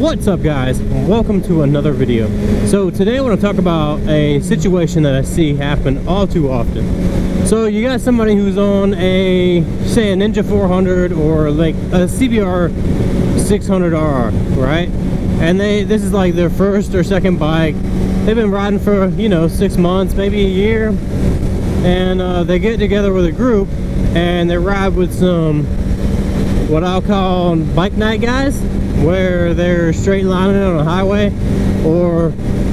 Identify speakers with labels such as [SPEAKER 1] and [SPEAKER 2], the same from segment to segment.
[SPEAKER 1] What's up, guys? Welcome to another video. So today I want to talk about a situation that I see happen all too often. So you got somebody who's on a, say, a Ninja 400 or like a CBR 600RR, right? And this is like their first or second bike. They've been riding for, 6 months, maybe a year, and they get together with a group and they ride with some what I'll call bike night guys, where they're straight lining on a highway, or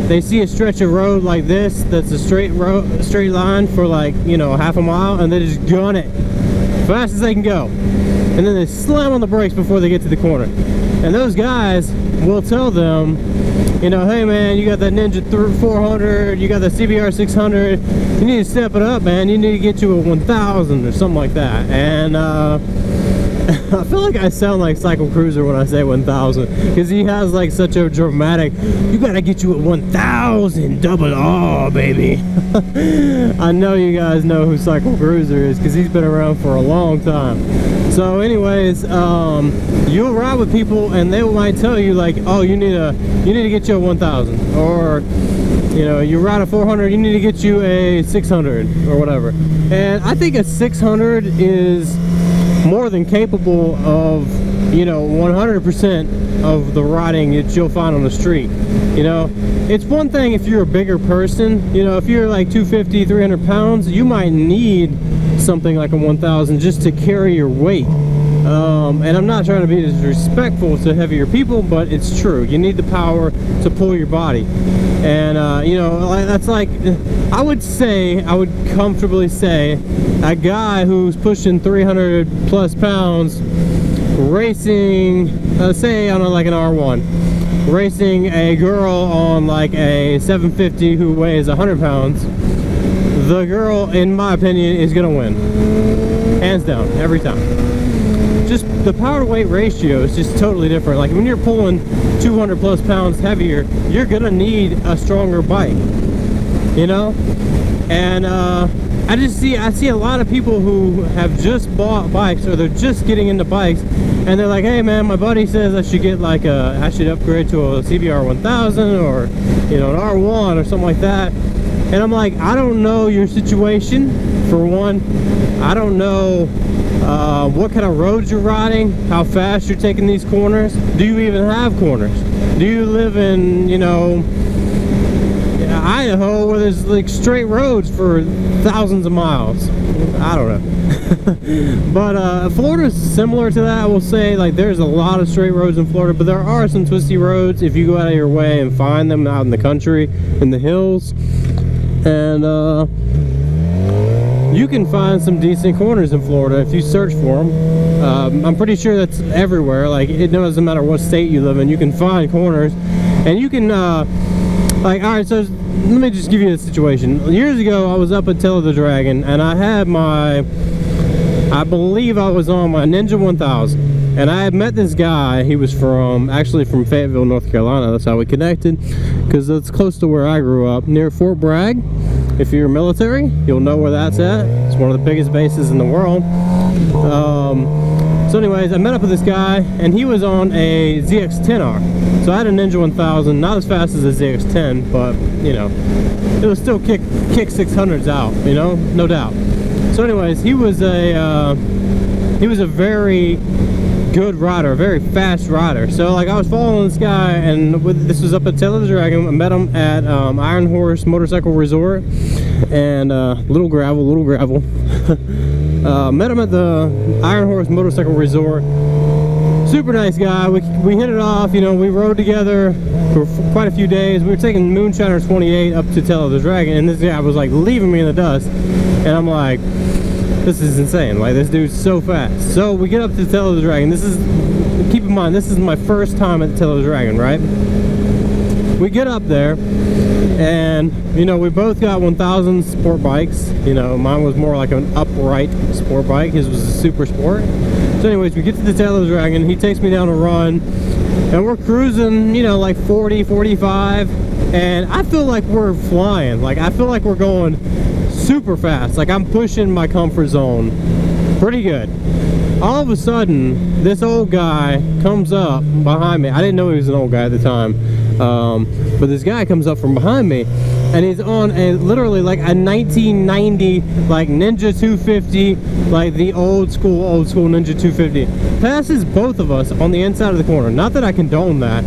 [SPEAKER 1] they see a stretch of road like this that's a straight line for like half a mile, and they just gun it fast as they can go, and then they slam on the brakes before they get to the corner. And those guys will tell them, hey man, you got that Ninja 400, you got the CBR 600, you need to step it up, man, you need to get you a 1000 or something like that. And I feel like I sound like Cycle Cruiser when I say 1000, because he has like such a dramatic, you gotta get you at 1000 double R, baby. I know you guys know who Cycle Cruiser is, because he's been around for a long time. So anyways, you'll ride with people and they might tell you like, oh, you need to get you a 1000, or you ride a 400, you need to get you a 600 or whatever. And I think a 600 is more than capable of 100% of the riding that you'll find on the street. It's one thing if you're a bigger person, if you're like 250, 300 pounds, you might need something like a 1000 just to carry your weight. And I'm not trying to be disrespectful to heavier people, but it's true. You need the power to pull your body. And that's like, I would comfortably say a guy who's pushing 300 plus pounds racing, say on like an R1, racing a girl on like a 750 who weighs 100 pounds, the girl, in my opinion, is gonna win, hands down, every time. Just the power to weight ratio is just totally different. Like when you're pulling 200 plus pounds heavier, you're gonna need a stronger bike, and I see a lot of people who have just bought bikes, or they're just getting into bikes, and they're like, hey man, my buddy says I should get like I should upgrade to a CBR 1000 or an R1 or something like that. And I'm like, I don't know your situation, for one. I don't know what kind of roads you're riding, how fast you're taking these corners. Do you even have corners? Do you live in, Idaho, where there's like straight roads for thousands of miles? I don't know. But Florida's similar to that. I will say, like, there's a lot of straight roads in Florida, but there are some twisty roads if you go out of your way and find them out in the country, in the hills. And you can find some decent corners in Florida if you search for them. I'm pretty sure that's everywhere. Like, it doesn't matter what state you live in, you can find corners. And you can like, alright, so let me just give you a situation. Years ago, I was up at Tail of the Dragon, and I had I believe I was on my Ninja 1000. And I had met this guy. He was actually from Fayetteville, North Carolina. That's how we connected, because it's close to where I grew up, near Fort Bragg. If you're military, you'll know where that's at. It's one of the biggest bases in the world. So anyways, I met up with this guy, and he was on a ZX10R. So I had a Ninja 1000, not as fast as a ZX10, but it was still kick 600s out, no doubt. So anyways, he was a very good rider, a very fast rider. So like, I was following this guy, and this was up at Tail of the Dragon. I met him at Iron Horse Motorcycle Resort, and little gravel. Met him at the Iron Horse Motorcycle Resort. Super nice guy. We hit it off. We rode together for quite a few days. We were taking Moonshiner 28 up to Tail of the Dragon, and this guy was like leaving me in the dust, and I'm like, this is insane. Like, this dude's so fast. So we get up to Tail of the Dragon. Keep in mind, this is my first time at Tail of the Dragon, right? We get up there, and we both got 1000 sport bikes. Mine was more like an upright sport bike. His was a super sport. So anyways, we get to the Tail of the Dragon. He takes me down a run, and we're cruising, like 40, 45, and I feel like we're flying. Like, I feel like we're going super fast. Like, I'm pushing my comfort zone pretty good. all of a sudden, this old guy comes up behind me. I didn't know he was an old guy at the time, but this guy comes up from behind me, and he's on a literally like a 1990 like Ninja 250, like the old school Ninja 250. Passes both of us on the inside of the corner. Not that I condone that,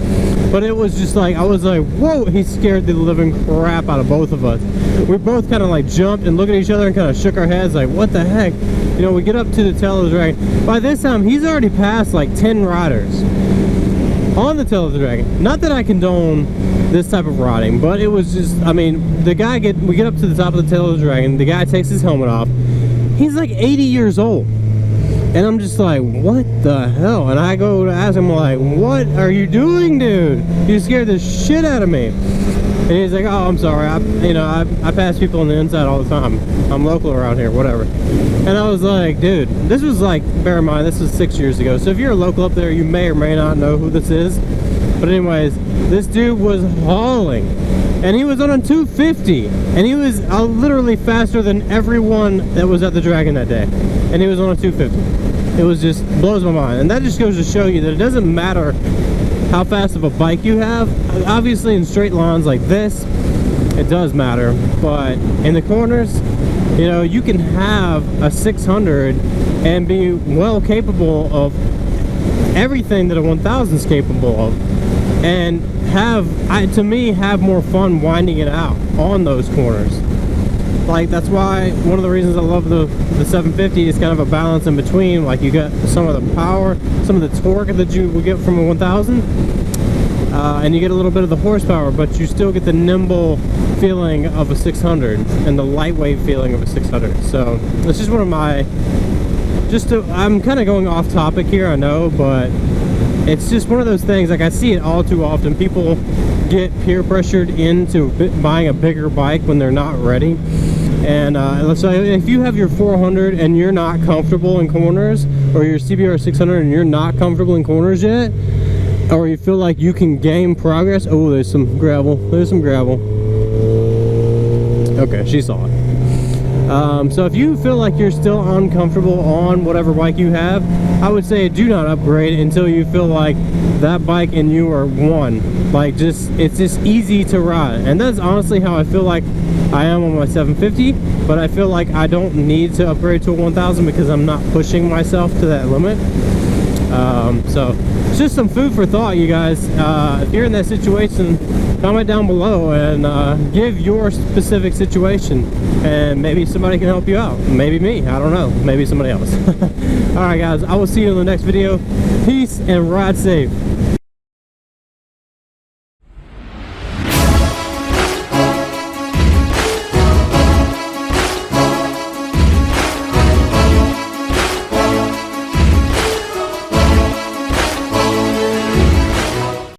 [SPEAKER 1] but it was just like, I was like, whoa, he scared the living crap out of both of us. We both kind of like jumped and looked at each other and kind of shook our heads like, what the heck? You know, we get up to the tail of the dragon. By this time, he's already passed like 10 riders on the tail of the dragon. Not that I condone this type of riding, but it was just, I mean, we get up to the top of the tail of the dragon, the guy takes his helmet off. He's like 80 years old. And I'm just like, what the hell? And I go to ask him, like, what are you doing, dude? You scared the shit out of me. And he's like, oh, I'm sorry. I pass people on the inside all the time. I'm local around here, whatever. And I was like, dude, this was like, bear in mind, this was 6 years ago. So if you're a local up there, you may or may not know who this is. But anyways, this dude was hauling. And he was on a 250. And he was literally faster than everyone that was at the Dragon that day. And he was on a 250. It was just, blows my mind. And that just goes to show you that it doesn't matter how fast of a bike you have. Obviously in straight lines like this, it does matter. But in the corners, you know, you can have a 600 and be well capable of everything that a 1000 is capable of. And to me, have more fun winding it out on those corners. Like, that's why one of the reasons I love the 750 is kind of a balance in between. Like, you get some of the power, some of the torque that you will get from a 1000, and you get a little bit of the horsepower, but you still get the nimble feeling of a 600 and the lightweight feeling of a 600. So it's just one of my, I'm kind of going off topic here, I know, but it's just one of those things. Like, I see it all too often. People get peer pressured into buying a bigger bike when they're not ready. And so if you have your 400 and you're not comfortable in corners, or your CBR 600 and you're not comfortable in corners yet, or you feel like you can gain progress, oh, there's some gravel, okay, she saw it. So if you feel like you're still uncomfortable on whatever bike you have, I would say do not upgrade until you feel like that bike and you are one. Like, it's just easy to ride. And that's honestly how I feel like I am on my 750, but I feel like I don't need to upgrade to a 1000 because I'm not pushing myself to that limit. So it's just some food for thought, you guys. If you're in that situation, comment down below and give your specific situation, and maybe somebody can help you out. Maybe me, I don't know, maybe somebody else. All right guys, I will see you in the next video. Peace and ride safe.